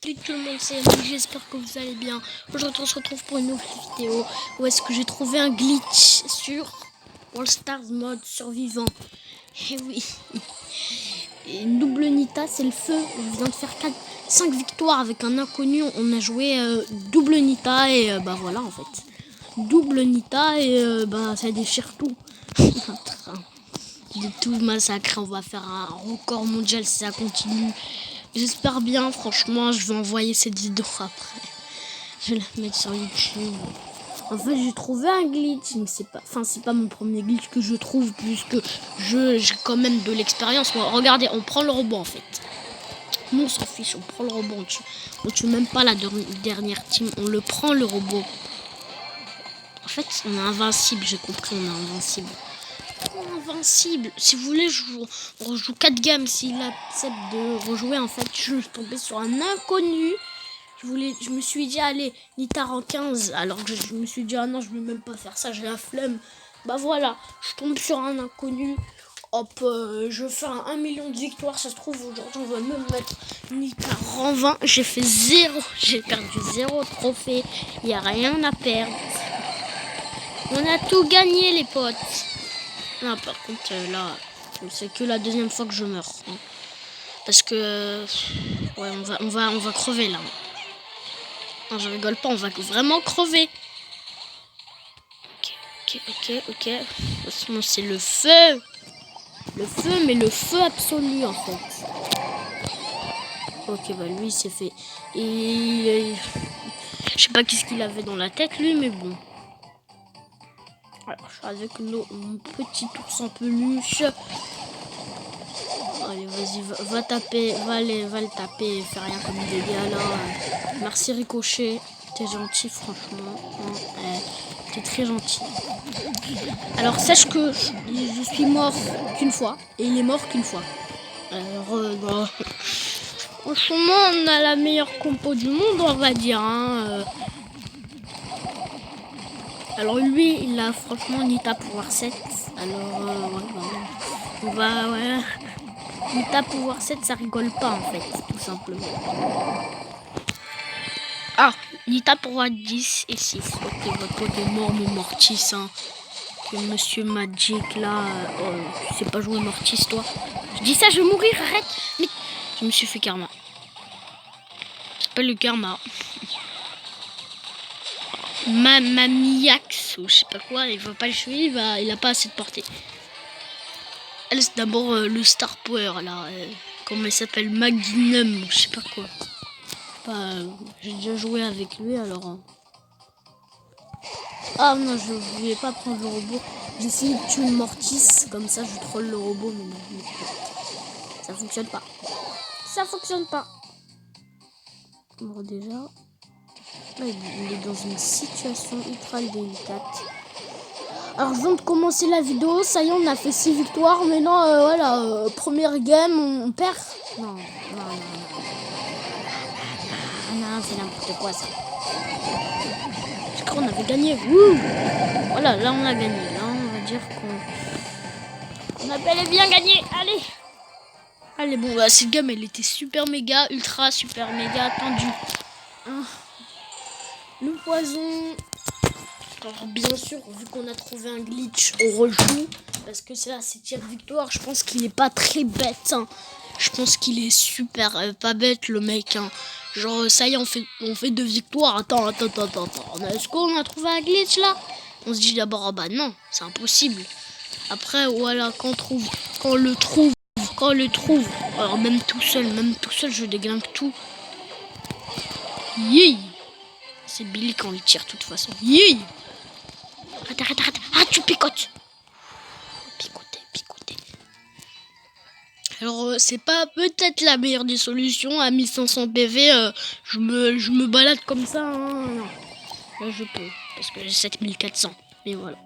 Salut tout le monde, c'est Emile, j'espère que vous allez bien. Aujourd'hui on se retrouve pour une nouvelle vidéo où est-ce que j'ai trouvé un glitch sur All Stars mode survivant. Et oui, et double Nita, c'est le feu. On vient de faire 5 victoires avec un inconnu. On a joué double Nita et bah voilà en fait. Double Nita et bah ça déchire tout. De tout massacre, on va faire un record mondial si ça continue. J'espère bien, franchement, je vais envoyer cette vidéo après. Je vais la mettre sur YouTube. En fait, j'ai trouvé un glitch, mais c'est pas mon premier glitch que je trouve, puisque j'ai quand même de l'expérience. Regardez, on prend le robot en fait. Nous, on s'en fiche, on prend le robot, on tue même pas la dernière team, on le prend le robot. En fait, on est invincible, j'ai compris, on est invincible. Invincible. Si vous voulez, on rejoue 4 gammes. S'il accepte de rejouer, en fait, je suis tombée sur un inconnu. Je me suis dit, allez, Nita en 15. Alors que je me suis dit, ah non, je ne veux même pas faire ça, j'ai la flemme. Bah voilà, je tombe sur un inconnu. Hop, je fais un 1 million de victoires. Ça se trouve, aujourd'hui, on va même mettre Nita en 20. J'ai fait 0. J'ai perdu 0 trophée. Il n'y a rien à perdre. On a tout gagné, les potes. Non, par contre, là, c'est que la deuxième fois que je meurs. Hein. Parce que, ouais, on va crever là. Non, je rigole pas, on va vraiment crever. Ok. C'est le feu. Le feu, mais le feu absolu en fait. Ok, bah lui, il s'est fait. Et je sais pas qu'est-ce qu'il avait dans la tête, lui, mais bon. Alors, je suis avec mon petit ours en peluche. Allez, vas-y, va taper, va le taper, fais rien comme des dégâts là. Merci Ricochet, t'es gentil franchement. T'es très gentil. Alors sache que je suis mort qu'une fois et il est mort qu'une fois. Alors, bah, franchement, on a la meilleure compo du monde, on va dire. Hein. Alors lui, il a franchement Nita pouvoir 7. Alors, ouais. Nita pouvoir 7, ça rigole pas en fait, tout simplement. Ah, Nita pouvoir 10 et 6. Ok, votre pote est mort, mon Mortis. Hein. Que Monsieur Magic là. Tu sais pas jouer Mortis, toi. Je dis ça, je vais mourir, arrête. Mais je me suis fait karma. C'est pas le karma. Mamiax ou je sais pas quoi, il va pas le suivre, il a pas assez de portée. Elle, c'est d'abord le Star Power là. Comment il s'appelle, Magnum, je sais pas quoi. J'ai déjà joué avec lui alors. Ah non, je voulais pas prendre le robot. J'ai essayé de tuer une Mortis, comme ça je troll le robot, mais non. Ça fonctionne pas. Ça fonctionne pas. Bon, déjà, là, il est dans une situation ultra délicate. Alors, je viens de commencer la vidéo. Ça y est, on a fait 6 victoires. Mais non, voilà, première game, on perd. Non, c'est n'importe quoi ça. Je crois qu'on avait gagné. Wouh! Voilà, là on a gagné. Là, on va dire qu'on a bel et bien gagné. Allez, bon, bah, cette game, elle était super méga, ultra super méga tendue. Hein. Le poison. Alors, bien sûr, vu qu'on a trouvé un glitch, on rejoue. Parce que c'est la 7e victoire. Je pense qu'il est pas très bête. Hein. Je pense qu'il est super pas bête, le mec. Hein. Genre, ça y est, on fait 2 victoires. Attends. Est-ce qu'on a trouvé un glitch là? On se dit d'abord, oh, bah non, c'est impossible. Après, voilà, quand on le trouve. Alors, même tout seul, je déglingue tout. Yee! C'est Billy quand il tire, de toute façon. Yee! Arrête. Ah, tu picotes. Picoter. Alors, c'est pas peut-être la meilleure des solutions. À 1500 PV, je me balade comme ça. Hein. Là, je peux. Parce que j'ai 7400. Mais voilà.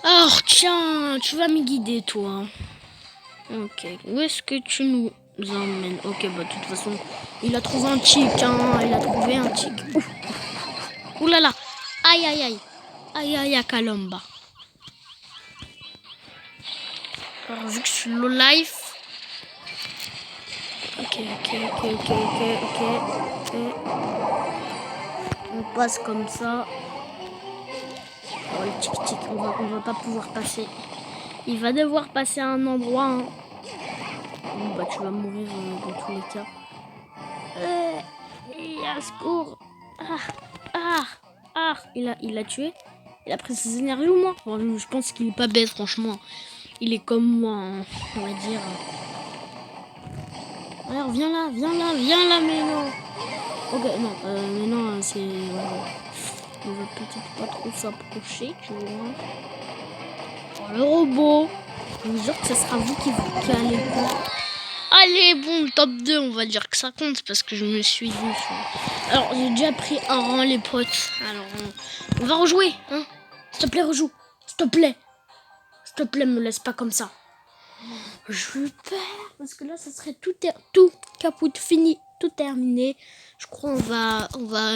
Alors, tiens, tu vas me guider, toi. Ok. Où est-ce que tu nous emmènes? Ok, bah, de toute façon, il a trouvé un tic. Hein. Il a trouvé un tic. Ouh là là. Aïe, Calomba. Alors, vu que je suis low life, Ok. On passe comme ça. Oh, le tic-tic, on va pas pouvoir passer. Il va devoir passer à un endroit. Hein. Bon, bah, tu vas mourir dans tous les cas. À secours. Il l'a tué. Il a pris ses énergies ou moi? Bon, je pense qu'il est pas bête, franchement. Il est comme moi, hein, on va dire. Alors, viens là, mais non. Ok, non, mais non, c'est... on va peut-être pas trop s'approcher, tu vois. Oh, le robot. Je vous jure que ce sera vous qui allez le prendre. Allez, bon, top 2, on va dire que ça compte parce que je me suis vu. Alors, j'ai déjà pris un rang, les potes. Alors, on va rejouer, hein. S'il te plaît, rejoue. S'il te plaît, me laisse pas comme ça. Je perds parce que là, ça serait tout caput, fini, tout terminé. Je crois on va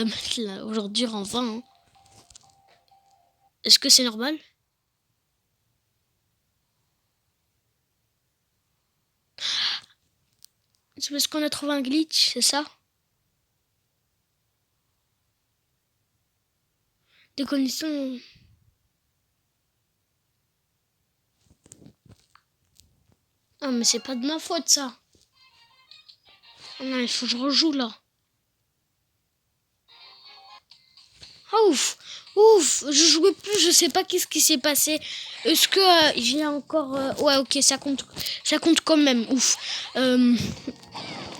mettre là aujourd'hui en 20. Hein. Est-ce que c'est normal? C'est parce qu'on a trouvé un glitch, c'est ça? Des conditions. Ah, mais c'est pas de ma faute, ça. Oh non, il faut que je rejoue, là. Ah, ouf, je jouais plus, je sais pas qu'est-ce qui s'est passé. Est-ce que j'ai encore... ouais, ok, ça compte quand même, ouf.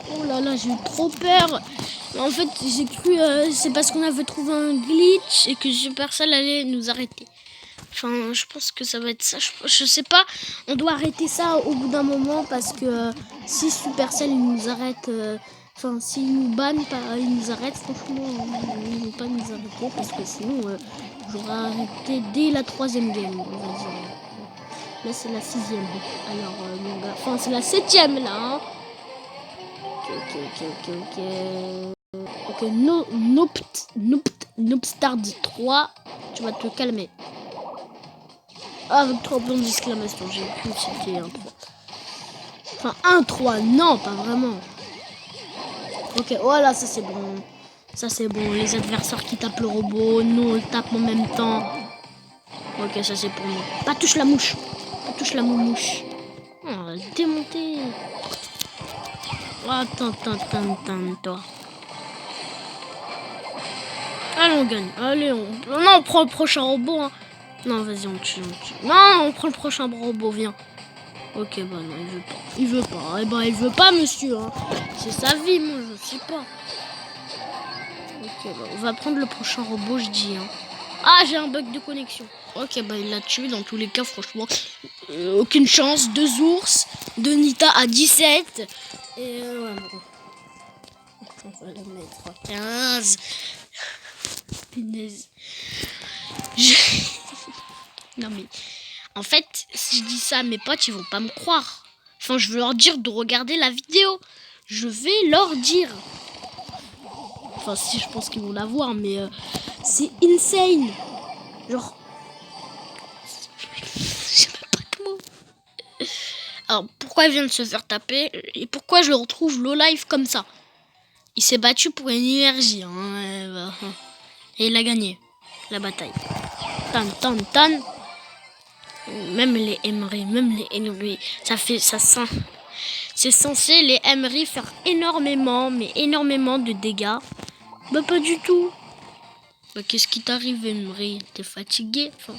Oh là là, j'ai eu trop peur. En fait, j'ai cru, c'est parce qu'on avait trouvé un glitch et que Supercell allait nous arrêter. Enfin, je pense que ça va être ça. Je sais pas. On doit arrêter ça au bout d'un moment parce que si Supercell il nous arrête, enfin s'ils nous bannent, ils nous arrêtent. Franchement, ils vont pas nous arrêter parce que sinon j'aurais arrêté dès la 3e game. On va dire. Là c'est la 6e. Alors mon gars, enfin c'est la 7e là. Hein. Ok. Nope, 3. Tu vas te calmer. Ah, avec 3 points d'exclamation, j'ai pu citer un 3. Enfin, un 3, non, pas vraiment. Ok, voilà, ça c'est bon. Ça c'est bon, les adversaires qui tapent le robot, nous on le tape en même temps. Ok, ça c'est pour nous. Pas touche la mouche. Pas touche la mouche. Oh, on va le démonter. Oh, attends, toi. Allez, on gagne. Allez, non, on prend le prochain robot. Hein. Non, vas-y, on tue. Non, on prend le prochain robot, viens. Ok, bah non, il veut pas. Il veut pas. Eh ben, il veut pas, monsieur. Hein. C'est sa vie, moi, je sais pas. Ok, bah, on va prendre le prochain robot, je dis. Hein. Ah, j'ai un bug de connexion. Ok, bah, il l'a tué. Dans tous les cas, franchement, aucune chance. 2 ours. De Nita à 17. Et ouais, bon. On va le mettre à 15. Punaise. Non, mais... En fait, si je dis ça à mes potes, ils vont pas me croire. Enfin, je veux leur dire de regarder la vidéo. Je vais leur dire. Enfin, si, je pense qu'ils vont la voir, mais c'est insane. Genre... J'ai même pas de mots. Alors, pourquoi il vient de se faire taper? Et pourquoi je le retrouve low life comme ça? Il s'est battu pour une énergie. Hein, et il a gagné la bataille. Tan. Même les Emery, c'est censé les Emery faire énormément de dégâts. Bah pas du tout. Bah qu'est-ce qui t'arrive, Emery? T'es fatigué? Enfin,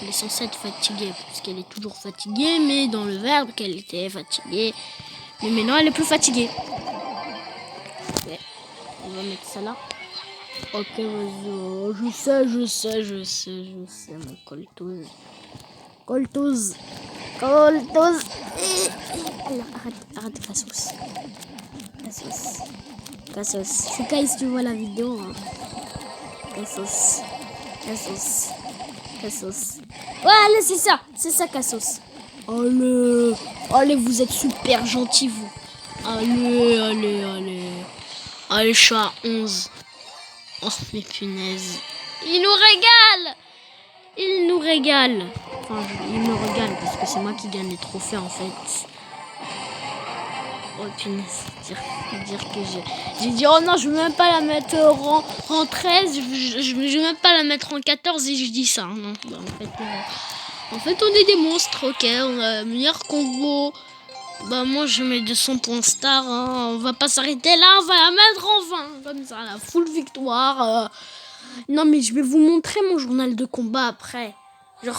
elle est censée être fatiguée parce qu'elle est toujours fatiguée, mais dans le verbe qu'elle était fatiguée. Mais maintenant elle est plus fatiguée. Ouais. On va mettre ça là. Ok, vas-y. Je sais, mon coltose. Alors, arrête, Cassos. C'est quand si tu vois la vidéo. Hein. Cassos. Ouais, allez, c'est ça, Cassos. Allez, vous êtes super gentils, vous. Allez, je suis à 11. Oh, mais punaise. Il nous régale. Enfin, il me régale parce que c'est moi qui gagne les trophées, en fait. Oh punaise, dire que j'ai dit oh non, je veux même pas la mettre en 13, je veux même pas la mettre en 14 et je dis ça. Non, bah, en fait on est des monstres, ok, on a meilleur combo. Bah moi je mets 200 points star, hein. On va pas s'arrêter là, on va la mettre en 20, comme ça, la full victoire. Non mais je vais vous montrer mon journal de combat après. Genre,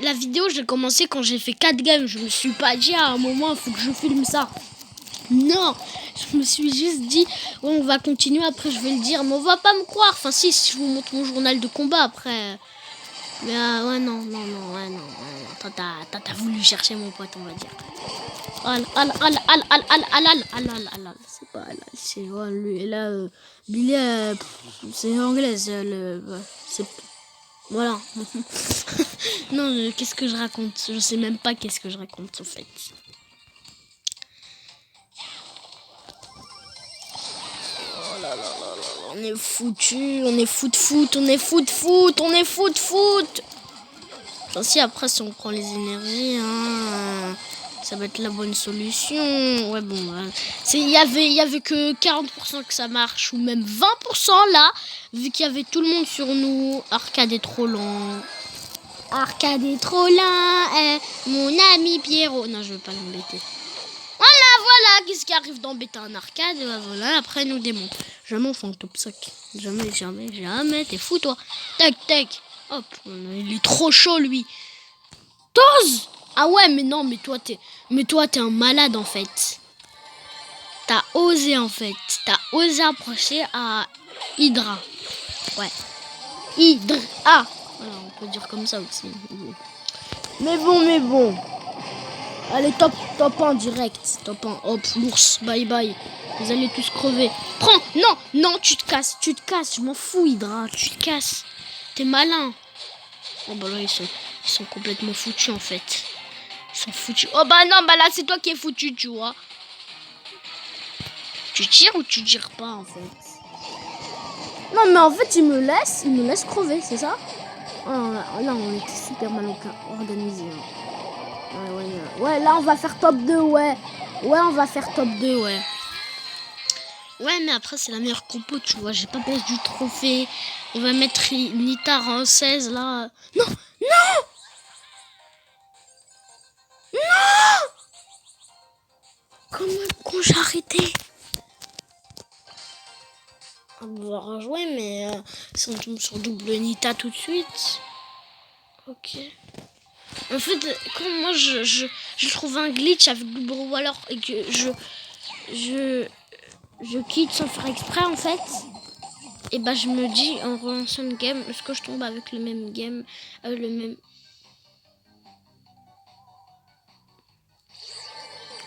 la vidéo, j'ai commencé quand j'ai fait 4 games. Je me suis pas dit à un moment, il faut que je filme ça. Non, je me suis juste dit, ouais, on va continuer, après je vais le dire, mais on va pas me croire. Enfin si je vous montre mon journal de combat après. Mais ouais, non, t'as voulu chercher mon pote, on va dire. C'est pas c'est lui là, lui c'est anglais, c'est voilà. Non, qu'est-ce que je raconte? Je sais même pas qu'est-ce que je raconte en fait. Oh là là là là, on est foutu, on est foot. Enfin, si après si on prend les énergies, hein, ça va être la bonne solution. Ouais bon, il y avait que 40% que ça marche ou même 20% là, vu qu'il y avait tout le monde sur nous. Arcade est trop lent. Mon ami Pierrot. Non, je veux pas l'embêter. Voilà, qu'est-ce qui arrive d'embêter un arcade? Voilà, après nous démonte. Jamais on fait un top 5. Jamais. T'es fou toi. Tac. Hop, il est trop chaud lui. Toz! Ah ouais, mais non, mais toi t'es un malade en fait. T'as osé approcher à Hydra. Ouais. Hydra. Voilà, on peut dire comme ça aussi. Mais bon. Allez, top 1 direct. Top 1. Hop, l'ours, bye. Vous allez tous crever. Prends. Non, tu te casses. Je m'en fous, Hydra. Tu te casses. T'es malin. Oh bah là, ils sont complètement foutus en fait. Ils sont foutus. Oh bah non, bah là, c'est toi qui es foutu, tu vois. Tu tires ou tu tires pas en fait? Non, mais en fait, il me laisse crever, c'est ça? Oh, là, on était super mal organisé. Ouais, là on va faire top 2, ouais. On va faire top 2, ouais. Ouais, mais après c'est la meilleure compo, tu vois. J'ai pas perdu du trophée. On va mettre Nita en 16 là. Non. Comment j'ai arrêté? On va rejouer, mais si on tombe sur double Nita tout de suite. Ok. En fait, quand moi je trouve un glitch avec double Waller et que je quitte sans faire exprès en fait, et bah je me dis en relançant une game, est-ce que je tombe avec le même game, le même.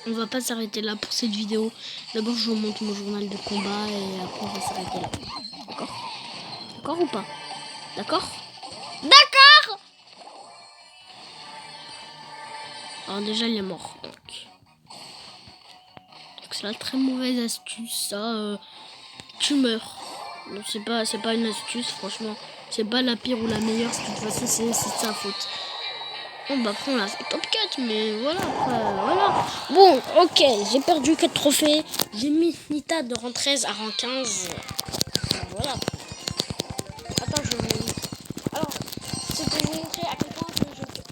On va pas s'arrêter là pour cette vidéo. D'abord je vous montre mon journal de combat et après on va s'arrêter là. D'accord ou pas? D'accord. Alors déjà il est mort. Donc c'est la très mauvaise astuce ça. Tu meurs. Donc c'est pas une astuce franchement. C'est pas la pire ou la meilleure. De toute façon c'est de sa faute. Bon bah après on l'a fait top 4 mais voilà après voilà. Bon ok, j'ai perdu 4 trophées. J'ai mis Nita de rang 13 à rang 15. Voilà. Attends je vais. Alors c'est pour vous montrer à quel point je fais.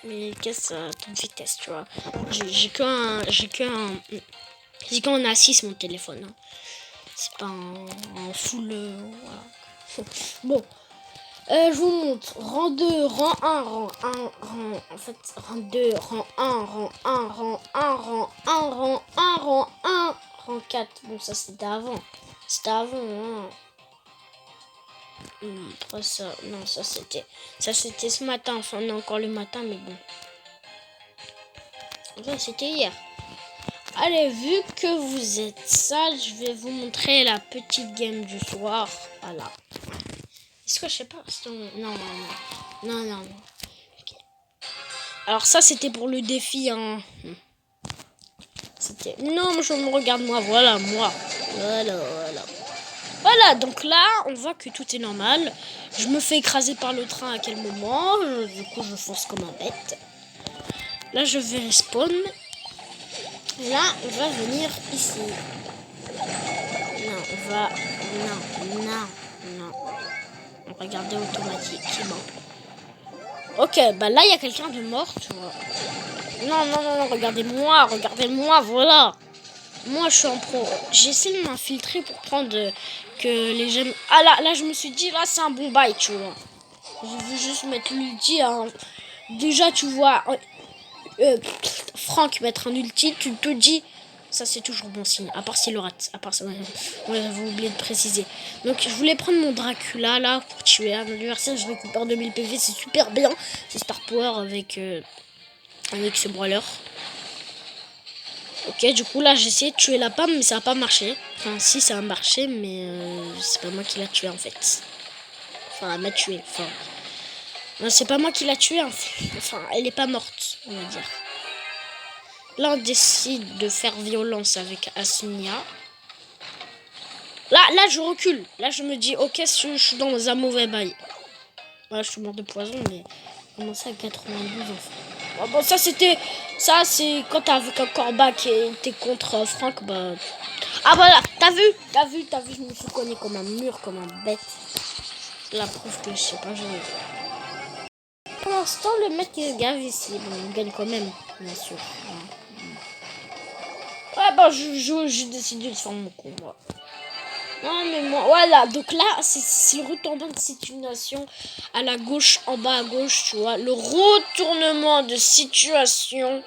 Mais qu'est-ce toute vitesse tu vois. J'ai qu'un A6 mon téléphone. Hein. C'est pas un full. Voilà. Bon. Je vous montre. Rang 2, rang 1, rang 1, en fait, rang 2, rang 1, rang 1, rang 1, rang 1, rang 1, rang 1, rang 4. Bon, ça c'était avant. Hein. Après ça, non, ça c'était ce matin. Enfin, on est encore le matin, mais bon. Enfin, c'était hier. Allez, vu que vous êtes sage, je vais vous montrer la petite game du soir. Voilà. Est-ce que je sais pas? Non. Okay. Alors ça, c'était pour le défi. Hein. C'était... Non, je me regarde moi. Voilà, moi. Voilà, donc là, on voit que tout est normal. Je me fais écraser par le train à quel moment. Du coup, je fonce comme un bête. Là, je vais respawn. Et là, on va venir ici. Non, on va... Non. On va regarder automatique. Bon. Ok, bah là, il y a quelqu'un de mort, tu vois. Non, regardez-moi, voilà. Moi, je suis en pro. J'essaie de m'infiltrer pour prendre que les gemmes... Ah là, je me suis dit, là, c'est un bon bail, tu vois. Je veux juste mettre l'ulti. Hein. Déjà, tu vois, Franck mettre un ulti, tu te dis, ça c'est toujours bon signe. À part s'il le rate. À part ça, on avait oublié de préciser. Donc, je voulais prendre mon Dracula, là, pour tuer un adversaire. Je récupère 2000 PV, c'est super bien. C'est Star Power avec ce brawler. Ok, du coup là j'ai essayé de tuer la pomme mais ça a pas marché. Enfin si ça a marché mais c'est pas moi qui l'a tué en fait. Enfin elle m'a tué. Enfin c'est pas moi qui l'a tué. Enfin elle est pas morte on va dire. Là on décide de faire violence avec Asunia. Là je recule. Là je me dis ok je suis dans un mauvais bail. Voilà je suis mort de poison mais comment ça à 92 enfants. Bon ça c'était... Ça c'est quand t'as avec un Corbac et t'es contre Franck bah... Ah voilà, t'as vu, je me suis cogné comme un mur, comme un bête. La preuve que je sais pas jouer. Pour l'instant, le mec il gave ici. Bon, il gagne quand même, bien sûr. Ouais, bon, j'ai décidé de faire mon combat. Non, mais moi, voilà. Donc là, c'est le retournement de situation à la gauche, en bas à gauche, tu vois. Le retournement de situation.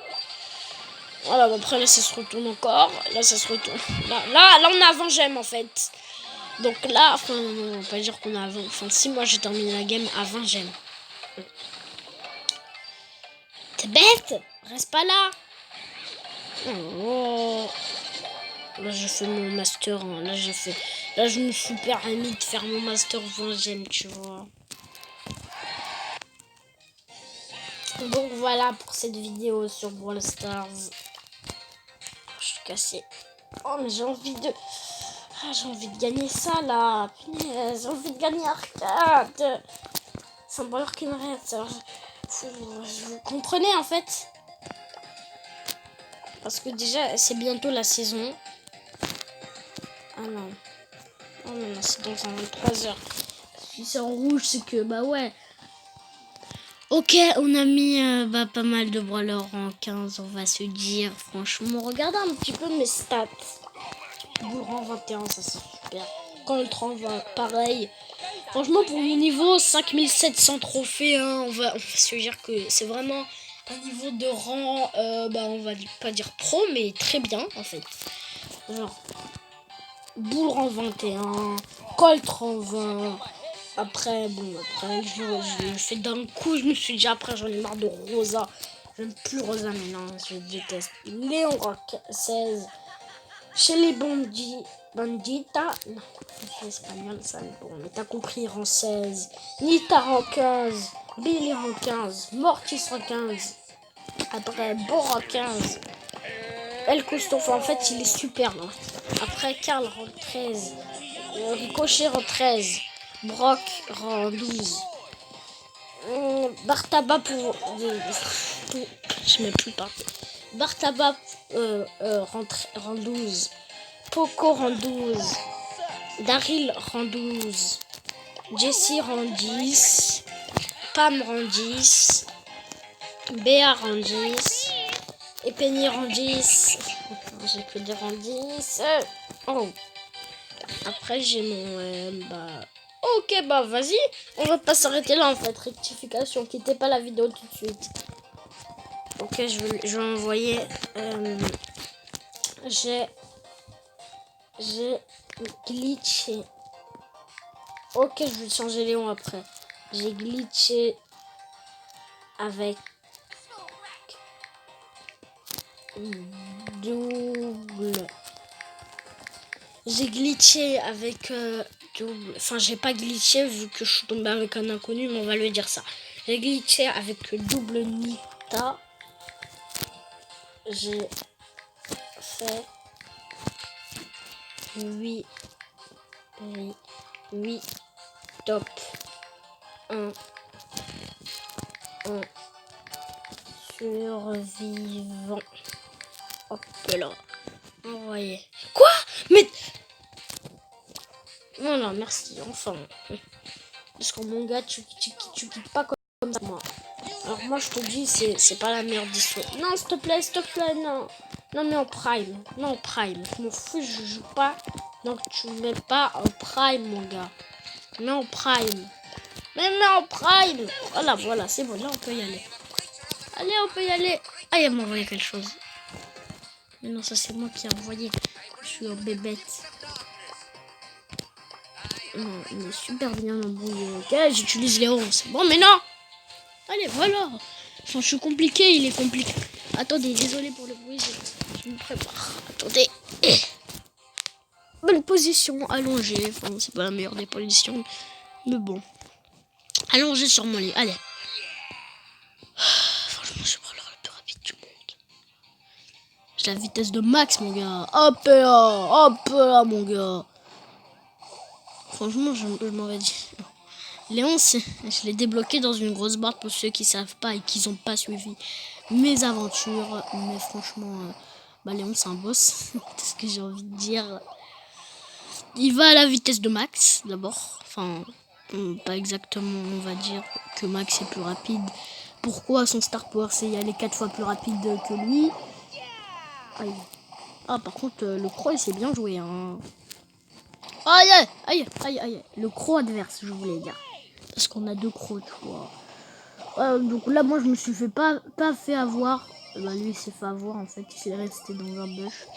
Voilà, bon, après là, ça se retourne encore. Là, ça se retourne. Là, on a avant j'aime en fait. Donc là, enfin, on va pas dire qu'on a avant. Enfin, si moi j'ai terminé la game à 20 gemmes. T'es bête? Reste pas là. Oh. Là, je fais mon master. Hein. Là, je me suis permis de faire mon master 20 gemmes, tu vois. Donc voilà pour cette vidéo sur Brawl Stars. Je suis cassée. Oh, mais j'ai envie de... Ah, j'ai envie de gagner ça, là. Punaise, j'ai envie de gagner arcade. C'est un balleur qui me reste. Vous comprenez, en fait? Parce que déjà, c'est bientôt la saison. Ah non. Oh non, c'est dans 23 heures. Si c'est en rouge, c'est que, bah ouais. Ok, on a mis pas mal de brawlers en 15, on va se dire. Franchement, regardez un petit peu mes stats. Bourran 21, ça c'est super. Colt 30, pareil. Franchement, pour mon niveau, 5700 trophées, hein, on va se dire que c'est vraiment un niveau de rang, on va pas dire pro, mais très bien, en fait. Genre, Boule rang 21, Colt rang 20. Après, je fais d'un coup, je me suis dit, après, j'en ai marre de Rosa. J'aime plus Rosa maintenant, je déteste. Léon rang 16. Chez les bandita, non, c'est espagnol ça, mais bon, mais t'as compris, rang 16. Nita rang 15. Billy rang 15. Mortis rang 15. Après, Bo rang 15. El Costofa, en fait, il est super là. Après, Karl rang 13. Ricochet rang 13. Brock rang 12. Bartaba pour... Je m'ai plus parlé. Bartaba rang 12. Poco rang 12. Daryl rang 12. Jessie rang 10. Pam rang 10. Béa rang 10. Et Penny rang 10. J'ai que des rang 10. Oh. Après j'ai mon... Ok, bah vas-y. On va pas s'arrêter là en fait. Rectification. Quittez pas la vidéo tout de suite. Ok, je vais envoyer... J'ai glitché. Ok, je vais changer Léon après. J'ai glitché avec double. J'ai glitché avec double. Enfin, j'ai pas glitché vu que je suis tombée avec un inconnu, mais on va lui dire ça. J'ai glitché avec double Nita. J'ai fait 8 top 1 survivant. Hop là. Envoyé. Quoi? Mais... Voilà, merci, enfin. Parce que mon gars, tu quittes pas comme ça, moi. Alors moi, je te dis, c'est pas la meilleure des choses. Non, s'il te plaît, non. Non, mais en prime. Non, en prime. Je m'en fous, je joue pas. Donc, tu me mets pas en prime, mon gars. Mais en prime. Mais en prime. Voilà, c'est bon, là, on peut y aller. Allez, on peut y aller. Ah, il m'a envoyé quelque chose. Mais non, ça, c'est moi qui ai envoyé. Je suis un bébête. Non, il est super bien embrouillé. Ok, j'utilise les 11. Bon, mais non. Allez, voilà. Enfin, je suis compliqué, il est compliqué. Attendez, désolé pour le bruit, je me prépare. Attendez. Bonne position, allongée. Enfin, c'est pas la meilleure des positions. Mais bon. Allongé sur mon lit, allez. Franchement, je suis pas le plus rapide du monde. J'ai la vitesse de max, mon gars. Hop là, mon gars. Franchement, je m'aurais dit. Léon, je l'ai débloqué dans une grosse barre pour ceux qui savent pas et qui n'ont pas suivi mes aventures. Mais franchement, Léon, c'est un boss. C'est ce que j'ai envie de dire. Il va à la vitesse de Max, d'abord. Enfin, pas exactement, on va dire que Max est plus rapide. Pourquoi son Star Power, c'est y aller 4 fois plus rapide que lui. Aïe. Ah, par contre, le croc, il s'est bien joué. Hein. Aïe. Le croc adverse, je voulais dire. Parce qu'on a 2 crocs, tu vois. Donc là, moi, je me suis pas fait avoir. Lui, il s'est fait avoir, en fait. Il s'est resté dans un bush.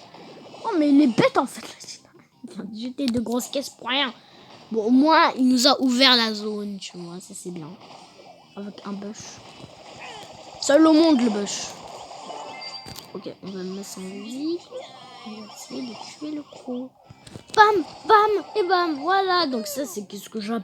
Oh, mais il est bête, en fait. Il vient de jeter de grosses caisses pour rien. Bon, au moins, il nous a ouvert la zone, tu vois. Ça, c'est bien. Avec un bush. Seul au monde, le bush. Ok, on va le mettre en vie. On va essayer de tuer le croc. Bam, bam, et bam. Voilà. Donc ça, c'est ce que j'appelle